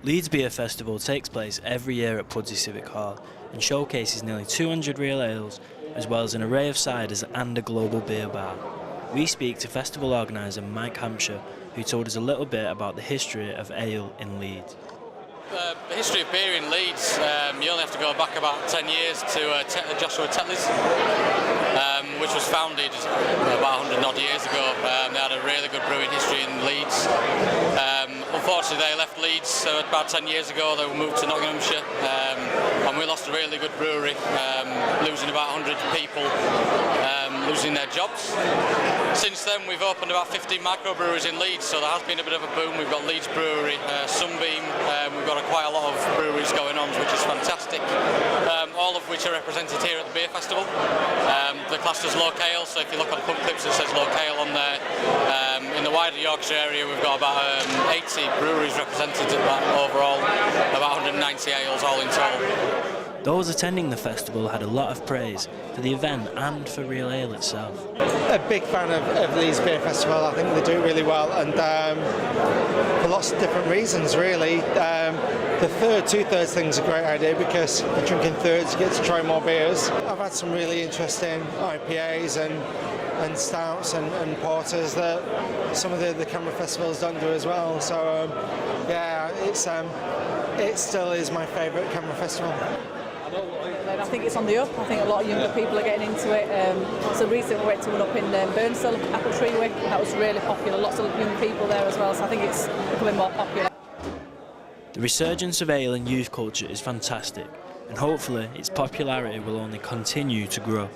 Leeds Beer Festival takes place every year at Pudsey Civic Hall and showcases nearly 200 real ales, as well as an array of ciders and a global beer bar. We speak to festival organiser Mike Hampshire, who told us a little bit about the history of ale in Leeds. The history of beer in Leeds, you only have to go back about 10 years to Joshua Tetley's, which was founded about 100 odd years ago. They had a really good brewing history in Leeds. Unfortunately, they left Leeds about 10 years ago. They moved to Nottinghamshire, and we lost a really good brewery, losing about 100 people, losing their jobs. Since then, we've opened about 15 microbreweries in Leeds, so there has been a bit of a boom. We've got Leeds Brewery, Sunbeam, we've got quite a lot of breweries going on, which is fantastic, all of which are represented here at the Beer Festival. They're classed as local ale, so if you look on pub clips it says local ale on there. In the wider Yorkshire area we've got about 80 breweries represented overall, about 190 ales all in total. Those attending the festival had a lot of praise for the event and for real ale itself. A big fan of Leeds Beer Festival. I think they do it really well, and for lots of different reasons really. The two-thirds thing's a great idea because you're drinking thirds, you get to try more beers. I've had some really interesting IPAs and stouts and porters that some of the Camera Festivals don't do as well. So yeah, it still is my favourite Camera Festival. I think it's on the up. I think a lot of younger people are getting into it. So recently we went to one up in Burnsill, Apple Tree Wick. That was really popular. Lots of young people there as well. So I think it's becoming more popular. The resurgence of ale in youth culture is fantastic, and hopefully its popularity will only continue to grow.